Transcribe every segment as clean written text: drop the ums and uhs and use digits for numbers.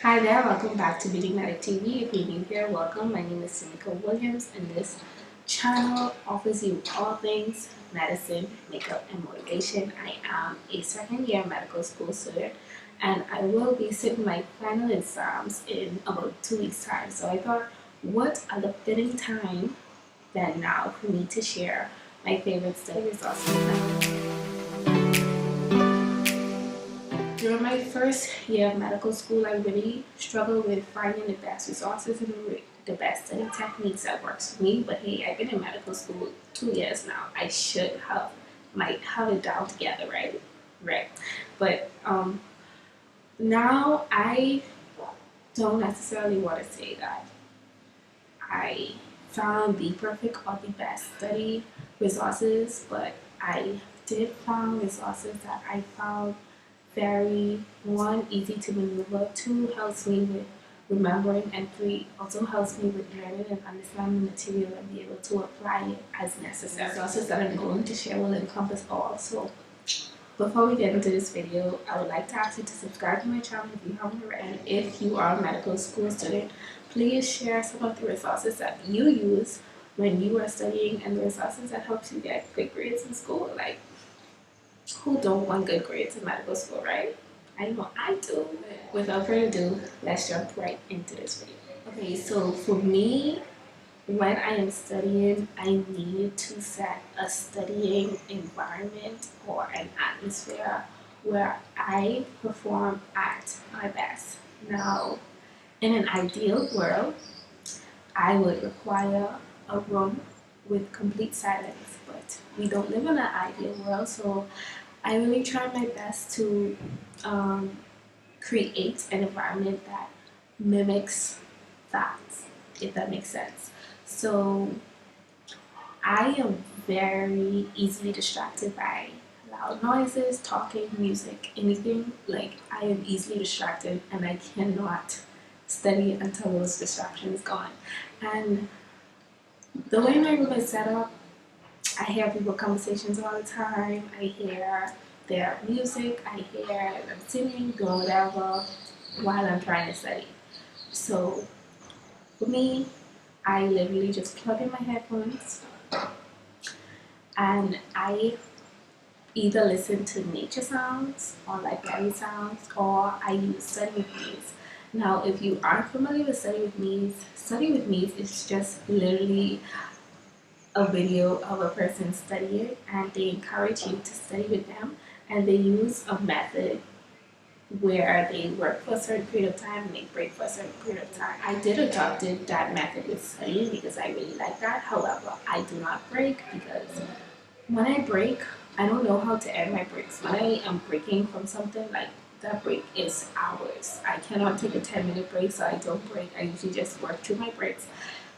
Hi there, welcome back to Beauty Medic TV. If you're new here, welcome. My name is Simika Williams, and this channel offers you all things medicine, makeup, and motivation. I am a second year medical school student, and I will be sitting my final exams in about 2 weeks' time. So I thought, what other fitting time than now for me to share my favorite study results with you. During my first year of medical school, I really struggled with finding the best resources and the best study techniques that works for me. But hey, I've been in medical school 2 years now. I should have might have it down together, right? Right. But now I don't necessarily want to say that I found the perfect or the best study resources, but I did find resources that I found very easy to maneuver, two helps me with remembering, and three also helps me with learning and understanding the material and be able to apply it as necessary. Resources that I'm going to share will encompass all. So before we get into this video, I would like to ask you to subscribe to my channel if you haven't already. And if you are a medical school student, please share some of the resources that you use when you are studying and the resources that helps you get quick grades in school. Like, who don't want good grades in medical school, right? I know I do. Without further ado, let's jump right into this video. Okay, so for me, when I am studying, I need to set a studying environment or an atmosphere where I perform at my best. Now, in an ideal world, I would require a room with complete silence, but we don't live in an ideal world, so I really try my best to um, create an environment that mimics that, if that makes sense. So I am very easily distracted by loud noises, talking, music, anything. Like, I am easily distracted and I cannot study until those distractions gone. And the way my room is set up, I hear people conversations all the time. I hear their music. I hear them singing, doing whatever while I'm trying to study. So for me, I literally just plug in my headphones and I either listen to nature sounds or like library sounds, or I use study with me's. Now, if you aren't familiar with study with me's is just literally a video of a person studying, and they encourage you to study with them, and they use a method where they work for a certain period of time and they break for a certain period of time. I did adopted that method with studying because I really like that. However, I do not break because when I break, I don't know how to end my breaks. When I am breaking from something, like, that break is hours. I cannot take a 10-minute break, so I don't break. I usually just work through my breaks.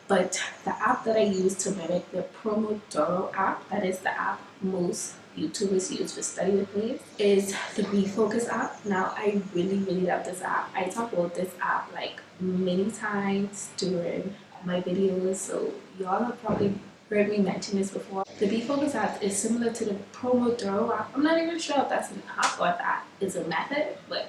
But the app that I use to mimic the Pomodoro app, that is the app most YouTubers use to study with me, is the Refocus app. Now, I really love this app. I talk about this app like many times during my videos, so y'all have probably heard me mention this before. The Refocus app is similar to the Pomodoro app. I'm not even sure if that's an app or that is a method, but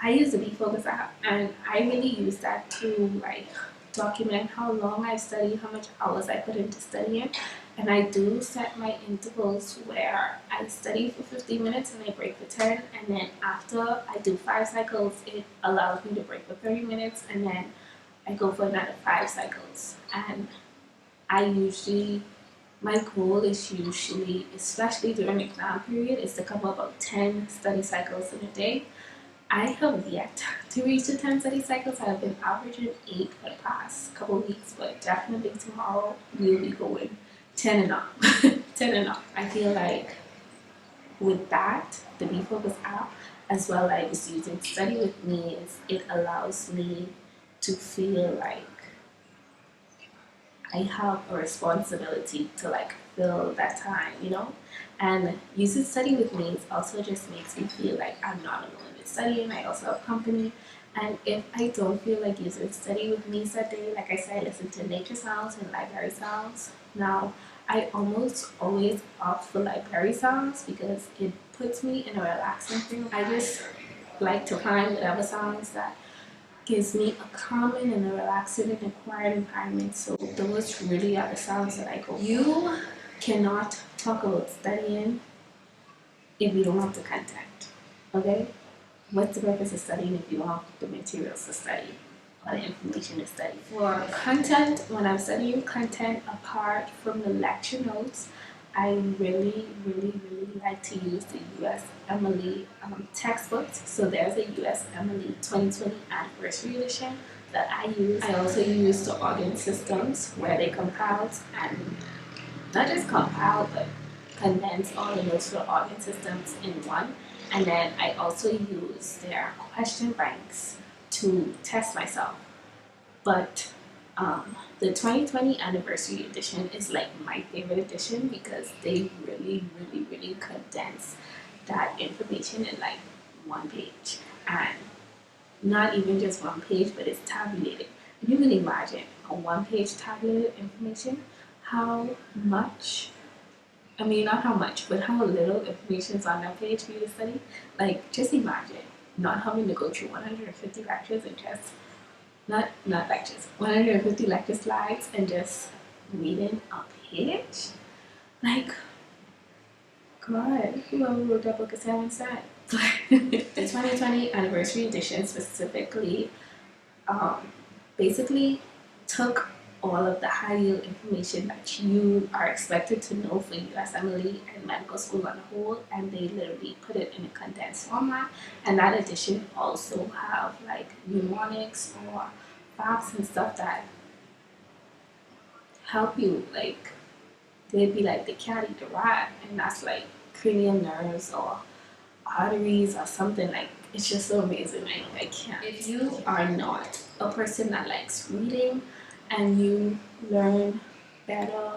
I use the Refocus app, and I really use that to like document how long I study, how much hours I put into studying, and I do set my intervals where I study for 15 minutes and I break for 10, and then after I do 5 cycles, it allows me to break for 30 minutes, and then I go for another 5 cycles. And I usually, my goal is usually, especially during exam period, is to cover about 10 study cycles in a day. I have yet to reach the 10 study cycles. I've been averaging 8 for the past couple of weeks, but definitely tomorrow we'll be going 10 and up. 10 and up. I feel like with that, the Refocus app, as well as using Study With Me, it allows me to feel like I have a responsibility to like fill that time, you know? And using Study With Me also just makes me feel like I'm not alone with studying. I also have company. And if I don't feel like using Study With Me that day, like I said, I listen to nature sounds and library sounds. Now, I almost always opt for library sounds because it puts me in a relaxing thing. I just like to find whatever songs that gives me a calming and a relaxing and a quiet environment. So those really are the sounds that I go. You cannot talk about studying if you don't have the content. Okay? What's the purpose of studying if you don't have the materials to study or the information to study? For content, when I'm studying content apart from the lecture notes, I really like to use the US Emily textbooks. So there's a US Emily 2020 anniversary edition that I use. I also use the audience systems where they compiled and not just compile but condense all the notes for audience systems in one. And then I also use their question banks to test myself. But the 2020 anniversary edition is like my favorite edition because they really condense that information in like one page. And not even just one page, but it's tabulated. And you can imagine a one page tabulated information, how much, I mean, not how much, but how little information is on that page for you to study. Like, just imagine not having to go through 150 lectures and just, not lectures, 150 lecture slides and just reading a page. Like, God, whoever wrote that book is having sad. The 2020 anniversary edition specifically basically took all of the high yield information that you are expected to know for USMLE and medical school on the whole, and they literally put it in a condensed format. And that edition also have like mnemonics or facts and stuff that help you, like they'd be like the cat eat the rat, and that's like cranial nerves or arteries or something. Like, it's just so amazing. I can't. If you are not a person that likes reading and you learn better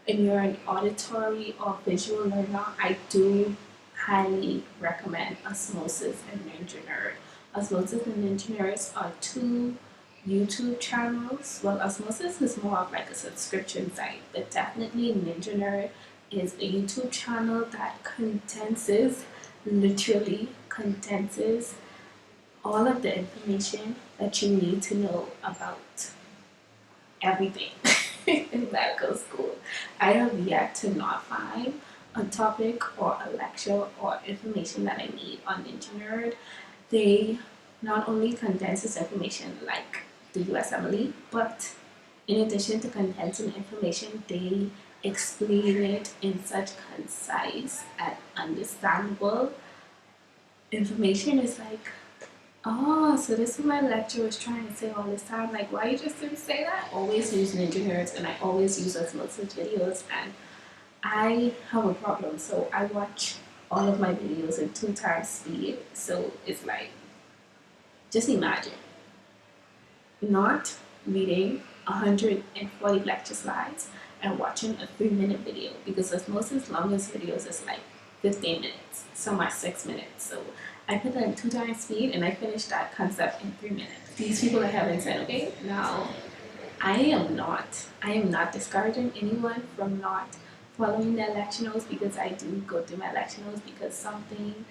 and you're an auditory or visual learner, I do highly recommend Osmosis and Ninja Nerd. Osmosis and Ninja Nerds are two YouTube channels. Well, Osmosis is more of like a subscription site, but definitely Ninja Nerd is a YouTube channel that literally condenses all of the information that you need to know about everything in medical school. I have yet to not find a topic or a lecture or information that I need on Ninja Nerd. They not only condenses information like the USMLE, but in addition to condensing information, they explain it in such concise and understandable information. Is like, oh, so this is what my lecturer was trying to say all this time. Like, why you just didn't say that? I always use Ninja Nerds and I always use Osmosis videos, and I have a problem. So I watch all of my videos in 2 times speed. So it's like, just imagine not reading 140 lecture slides and watching a 3-minute video, because Osmosis' longest videos is like 15 minutes. Some are 6 minutes. So I put that in 2 times speed and I finished that concept in 3 minutes. These people are having said, okay, now I am not discouraging anyone from not following their lecture notes, because I do go through my lecture notes, because some things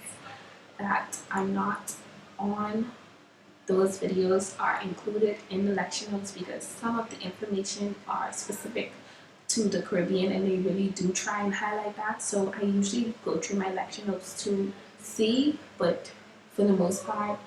that are not on those videos are included in the lecture notes, because some of the information are specific to the Caribbean and they really do try and highlight that. So I usually go through my lecture notes to see, but for the most part,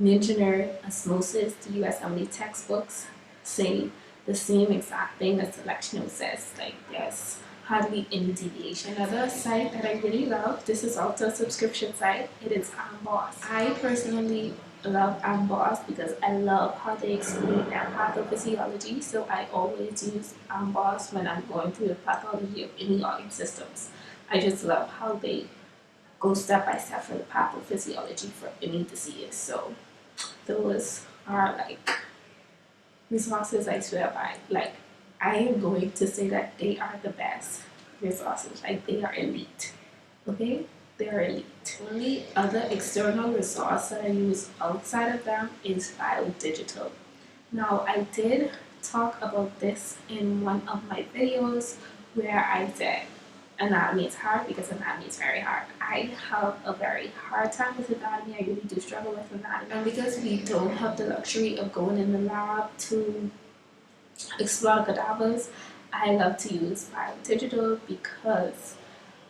Ninja Nerd, Osmosis, the USMLE textbooks say the same exact thing as the lecture note says. Like, there's hardly any deviation. Another site that I really love, this is also a subscription site, it is Amboss. I personally love Amboss because I love how they explain their pathophysiology. So I always use Amboss when I'm going through the pathology of any organ systems. I just love how they go step by step for the pathophysiology for any disease. So those are like resources I swear by. Like, I am going to say that they are the best resources. Like, they are elite. Okay? They are elite. The only other external resource that I use outside of them is BioDigital. Now, I did talk about this in one of my videos where I said anatomy is hard because anatomy is very hard. I have a very hard time with anatomy. I really do struggle with anatomy. And because we don't have the luxury of going in the lab to explore cadavers, I love to use digital because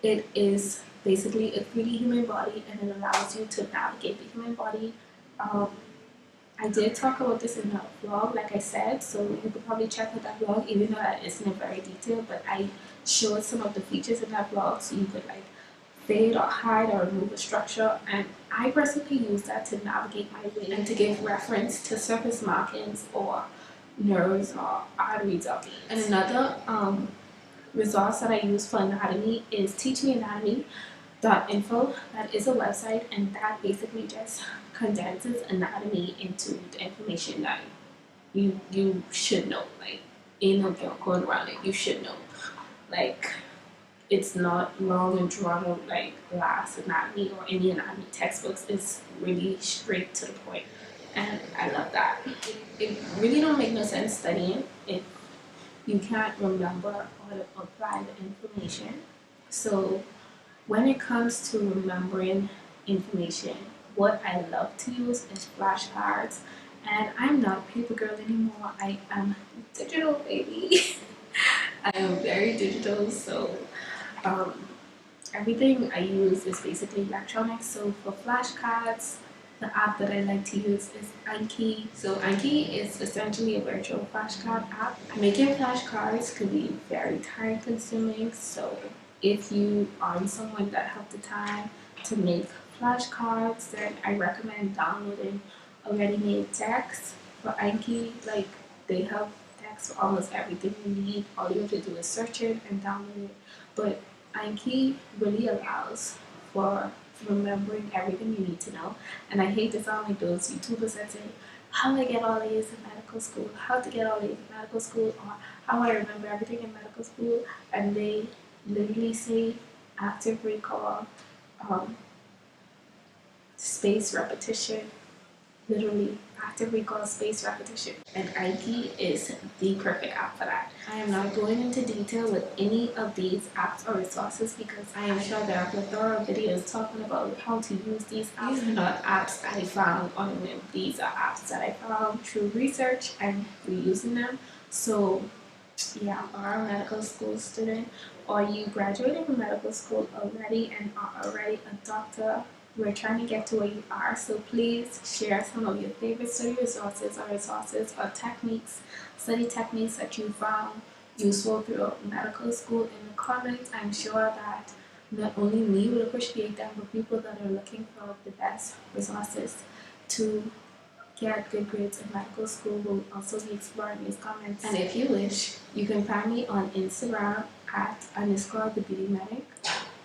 it is basically a 3D human body and it allows you to navigate the human body. I did talk about this in a vlog, like I said, so you could probably check out that vlog, even though that isn't very detailed, but I showed some of the features in that vlog so you could like fade or hide or remove a structure, and I personally use that to navigate my way and to give reference to surface markings or nerves or arteries of me. And another resource that I use for anatomy is teachmeanatomy.info. That is a website, and that basically just condenses anatomy into the information that you should know. Like, ain't no going around it. You should know. Like, it's not long and drawn out like last anatomy or any anatomy textbooks. It's really straight to the point, and I love that. It really don't make no sense studying if you can't remember or apply the information. So when it comes to remembering information, what I love to use is flashcards. And I'm not a paper girl anymore. I am digital, baby. I am very digital, so um, everything I use is basically electronic. So for flashcards, the app that I like to use is Anki. So Anki is essentially a virtual flashcard app. Making flashcards can be very time consuming. So if you are someone that have the time to make flashcards, then I recommend downloading a ready-made text for Anki. Like, they have text for almost everything you need. All you have to do is search it and download it. But Anki really allows for remembering everything you need to know. And I hate to sound like those YouTubers that say, how I get all A's in medical school, how to get all A's in medical school, or how I remember everything in medical school. And they literally say active recall, space repetition, literally active recall, space repetition, and Anki is the perfect app for that. I am not going into detail with any of these apps or resources because I am sure there are a plethora of videos talking about how to use these apps. These are not apps I found on a whim. These are apps that I found through research and through using them. So yeah, are a medical school student or you graduated from medical school already and are already a doctor, we're trying to get to where you are. So please share some of your favorite study resources or techniques, study techniques that you found useful throughout medical school in the comments. I'm sure that not only me will appreciate them, but people that are looking for the best resources to get good grades in medical school will also be exploring these comments. And if you wish, you can find me on Instagram at _thebeautymedic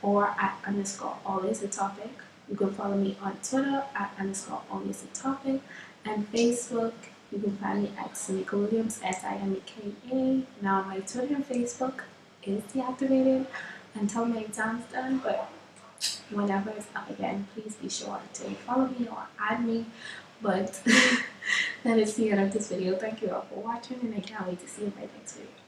or at _always_a_topic. You can follow me on Twitter at _always_a_topic and Facebook. You can find me at Simeka Williams, SIMEKA. Now my Twitter and Facebook is deactivated until my exam's done, but whenever it's up again, please be sure to follow me or add me. But that is the end of this video. Thank you all for watching, and I can't wait to see you in my next video.